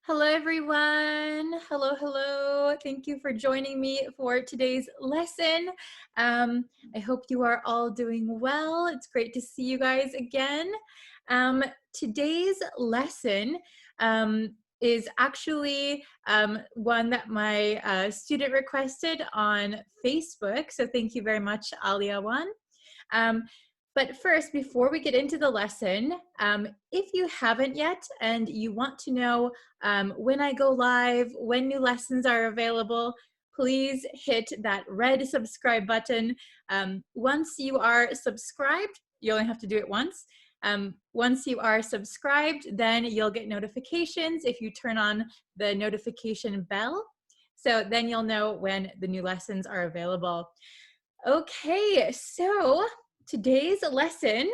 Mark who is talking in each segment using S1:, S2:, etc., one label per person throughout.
S1: Hello, everyone. Hello, hello. Thank you for joining me for today's lesson. I hope you are all doing well. It's great to see you guys again. Today's lesson is actually one that my student requested on Facebook. So thank you very much, Aliawan. But first, before we get into the lesson, if you haven't yet and you want to know when I go live, when new lessons are available, please hit that red subscribe button. Once you are subscribed, you only have to do it once. Once you are subscribed, then you'll get notifications if you turn on the notification bell. So then you'll know when the new lessons are available. Okay, so today's lesson,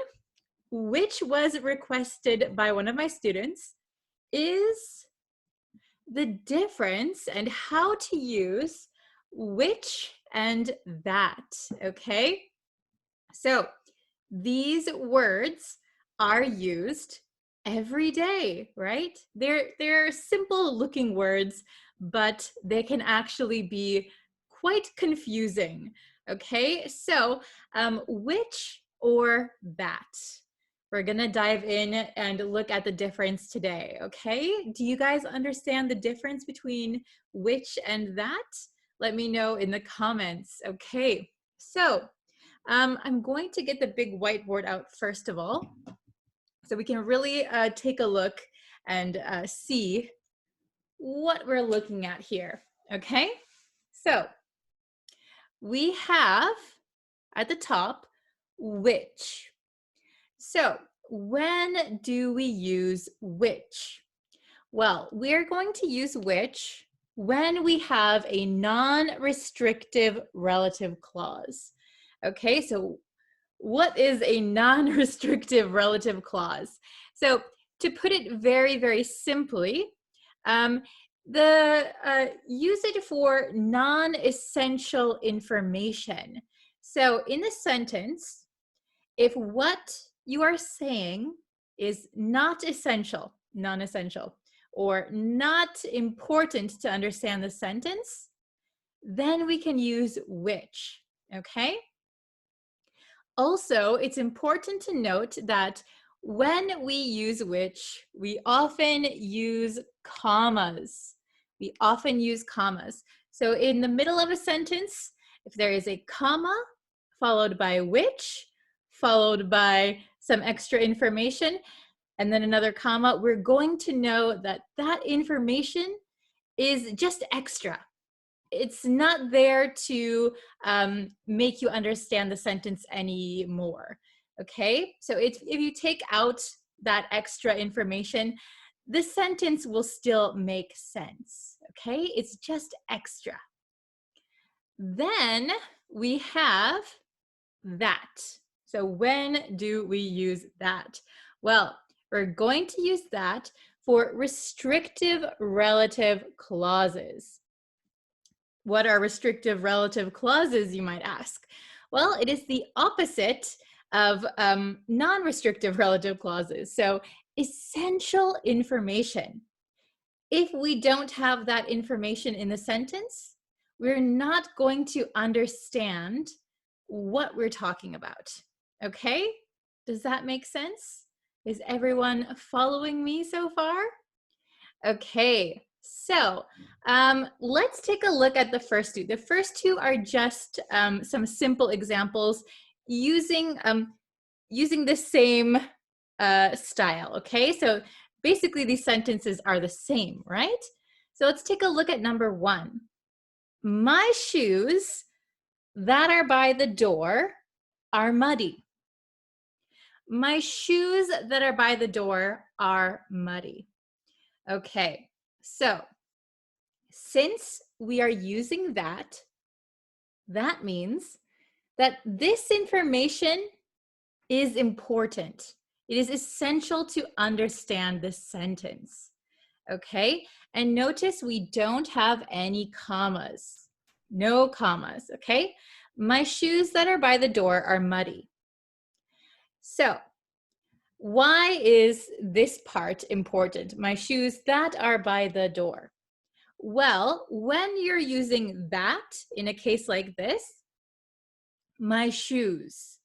S1: which was requested by one of my students, is the difference and how to use which and that, okay? So these words are used every day, right? They're simple looking words, but they can actually be quite confusing. Okay, so which or that? We're gonna dive in and look at the difference today, okay? Do you guys understand the difference between which and that? Let me know in the comments, okay? So I'm going to get the big whiteboard out first of all, so we can really take a look and see what we're looking at here, okay? So we have at the top, which. So when do we use which? Well, we're going to use which when we have a non-restrictive relative clause. Okay, so what is a non-restrictive relative clause? So to put it very, very simply, use it for non-essential information. So in the sentence, if what you are saying is not essential, non-essential, or not important to understand the sentence, then we can use which, okay? Also, it's important to note that when we use which, we often use commas. We often use commas. So in the middle of a sentence, if there is a comma followed by which, followed by some extra information, and then another comma, we're going to know that that information is just extra. It's not there to make you understand the sentence anymore, okay? So if you take out that extra information, the sentence will still make sense, okay? It's just extra. Then we have that. So when do we use that? Well, we're going to use that for restrictive relative clauses. What are restrictive relative clauses, you might ask? Well, it is the opposite of non-restrictive relative clauses. So essential information. If we don't have that information in the sentence, we're not going to understand what we're talking about, okay? Does that make sense? Is everyone following me so far? Okay, so let's take a look at the first two. The first two are just some simple examples using the same style, okay? So basically these sentences are the same, right? So let's take a look at number one. My shoes that are by the door are muddy. My shoes that are by the door are muddy. Okay, so since we are using that, that means that this information is important. It is essential to understand this sentence. Okay, and notice we don't have any commas. No commas, okay? My shoes that are by the door are muddy. So why is this part important? My shoes that are by the door. Well, when you're using that in a case like this, my shoes.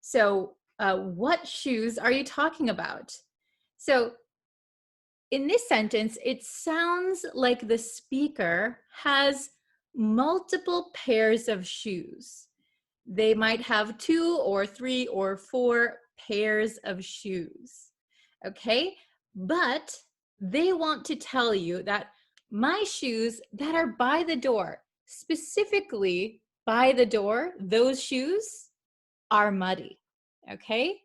S1: So what shoes are you talking about? So in this sentence, it sounds like the speaker has multiple pairs of shoes. They might have 2 or 3 or 4 pairs of shoes, okay? But they want to tell you that my shoes that are by the door, specifically by the door, those shoes are muddy, okay?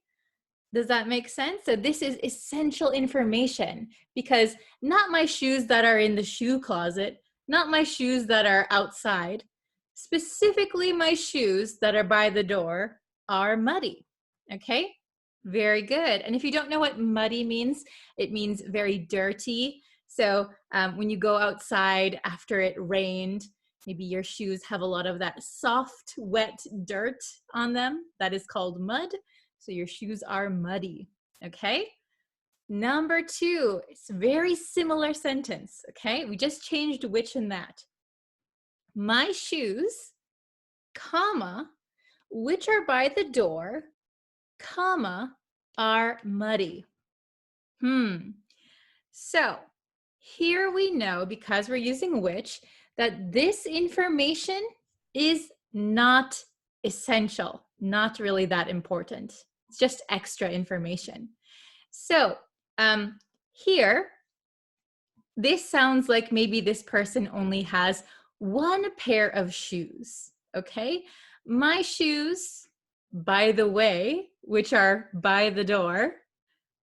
S1: Does that make sense? So this is essential information because not my shoes that are in the shoe closet, not my shoes that are outside, specifically my shoes that are by the door are muddy, okay? Very good. And if you don't know what muddy means, it means very dirty. So when you go outside after it rained, maybe your shoes have a lot of that soft, wet dirt on them. That is called mud. So your shoes are muddy, okay? Number 2, it's a very similar sentence, okay? We just changed which and that. My shoes, comma, which are by the door, comma, are muddy. So here we know, because we're using which, that this information is not essential, not really that important. It's just extra information. So here, this sounds like maybe this person only has 1 pair of shoes, okay? My shoes, by the way, which are by the door,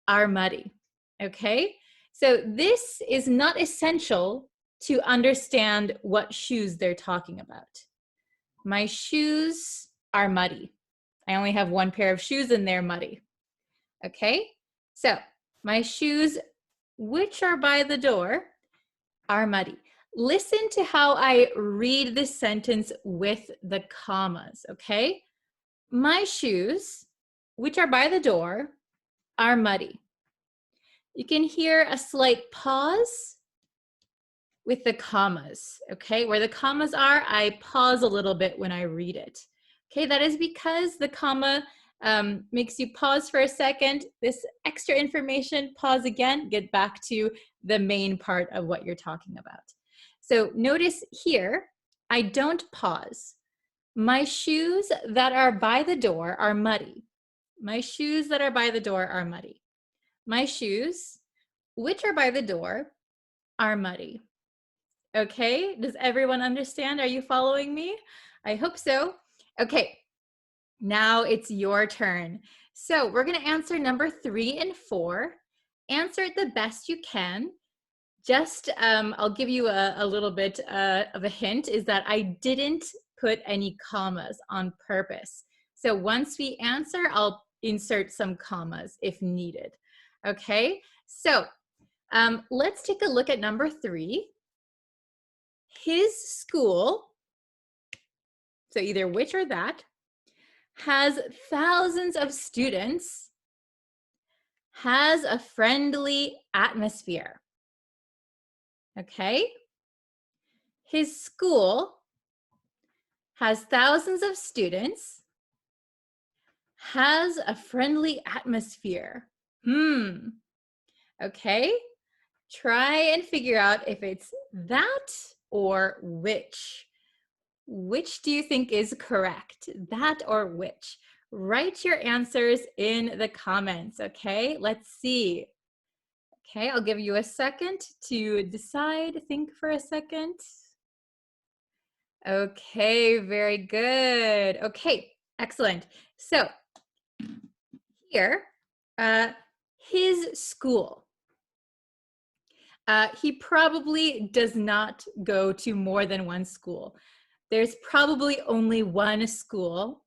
S1: are muddy, okay? So this is not essential to understand what shoes they're talking about. My shoes are muddy. I only have 1 pair of shoes and they're muddy. Okay, so my shoes, which are by the door, are muddy. Listen to how I read this sentence with the commas, okay? My shoes, which are by the door, are muddy. You can hear a slight pause with the commas, okay? Where the commas are, I pause a little bit when I read it. Okay, that is because the comma makes you pause for a second. This extra information, pause again, get back to the main part of what you're talking about. So notice here, I don't pause. My shoes that are by the door are muddy. My shoes that are by the door are muddy. My shoes, which are by the door, are muddy. Okay, does everyone understand? Are you following me? I hope so. Okay, now it's your turn. So we're gonna answer number 3 and 4. Answer it the best you can. Just, I'll give you a little bit of a hint, is that I didn't put any commas on purpose. So once we answer, I'll insert some commas if needed. Okay, so let's take a look at number 3. His school, so either which or that, has thousands of students, has a friendly atmosphere. Okay? His school has thousands of students, has a friendly atmosphere. Okay? Try and figure out if it's that or which. Which do you think is correct? That or which? Write your answers in the comments, okay? Let's see. Okay, I'll give you a second to decide. Think for a second. Okay, very good. Okay, excellent. So here, his school. He probably does not go to more than 1 school. There's probably only 1 school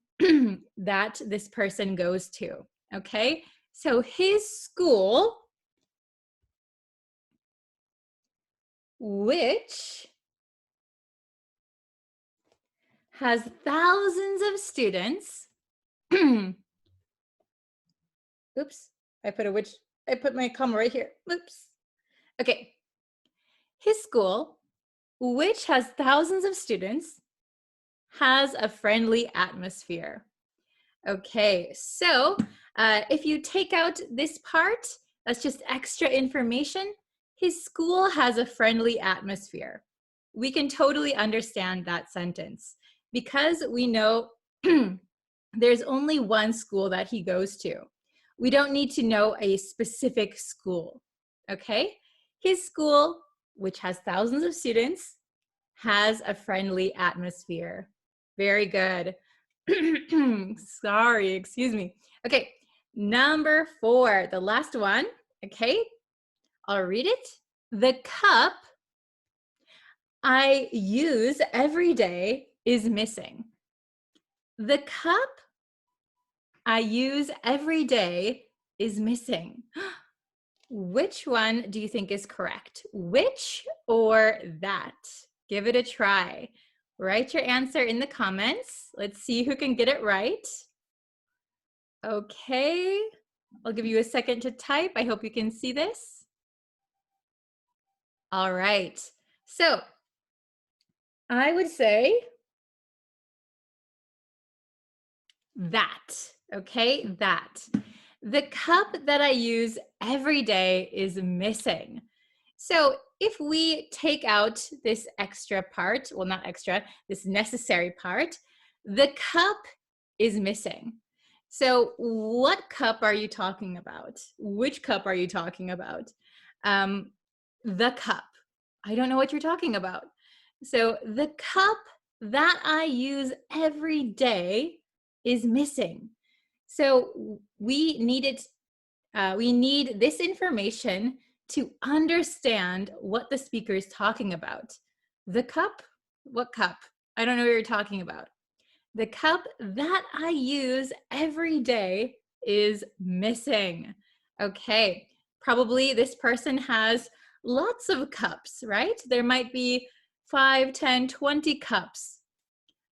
S1: that this person goes to, okay? So his school, which has thousands of students, oops, I put my comma right here. Oops. Okay. His school, which has thousands of students, has a friendly atmosphere. Okay, so if you take out this part, that's just extra information. His school has a friendly atmosphere. We can totally understand that sentence because we know there's only one school that he goes to. We don't need to know a specific school, okay? His school, which has thousands of students, has a friendly atmosphere. Very good. Sorry, excuse me. Okay, number 4, the last one. Okay, I'll read it. The cup I use every day is missing. The cup I use every day is missing. Which one do you think is correct? Which or that? Give it a try. Write your answer in the comments. Let's see who can get it right. Okay, I'll give you a second to type. I hope you can see this. All right, so I would say that, okay, that. The cup that I use every day is missing. So if we take out this extra part, well, not extra, this necessary part, the cup is missing. So what cup are you talking about? Which cup are you talking about? The cup. I don't know what you're talking about. So the cup that I use every day is missing. So we need this information to understand what the speaker is talking about. The cup? What cup? I don't know what you're talking about. The cup that I use every day is missing. Okay, probably this person has lots of cups, right? There might be 5, 10, 20 cups,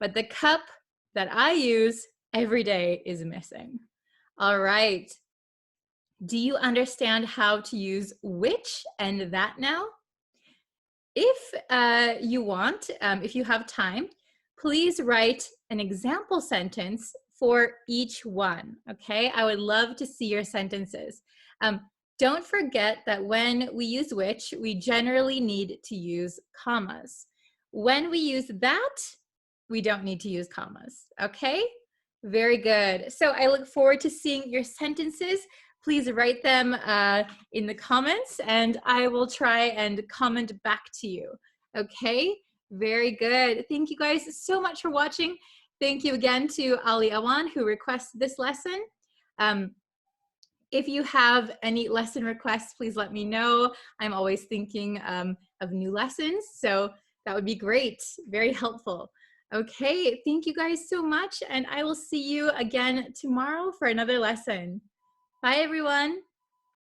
S1: but the cup that I use every day is missing. All right. Do you understand how to use which and that now? If you want, if you have time, please write an example sentence for each one, okay? I would love to see your sentences. Don't forget that when we use which, we generally need to use commas. When we use that, we don't need to use commas, okay? Very good. So I look forward to seeing your sentences. Please write them in the comments and I will try and comment back to you. Okay, very good. Thank you guys so much for watching. Thank you again to Ali Awan who requested this lesson. If you have any lesson requests, please let me know. I'm always thinking of new lessons, so that would be great, very helpful. Okay, thank you guys so much, and I will see you again tomorrow for another lesson. Bye, everyone.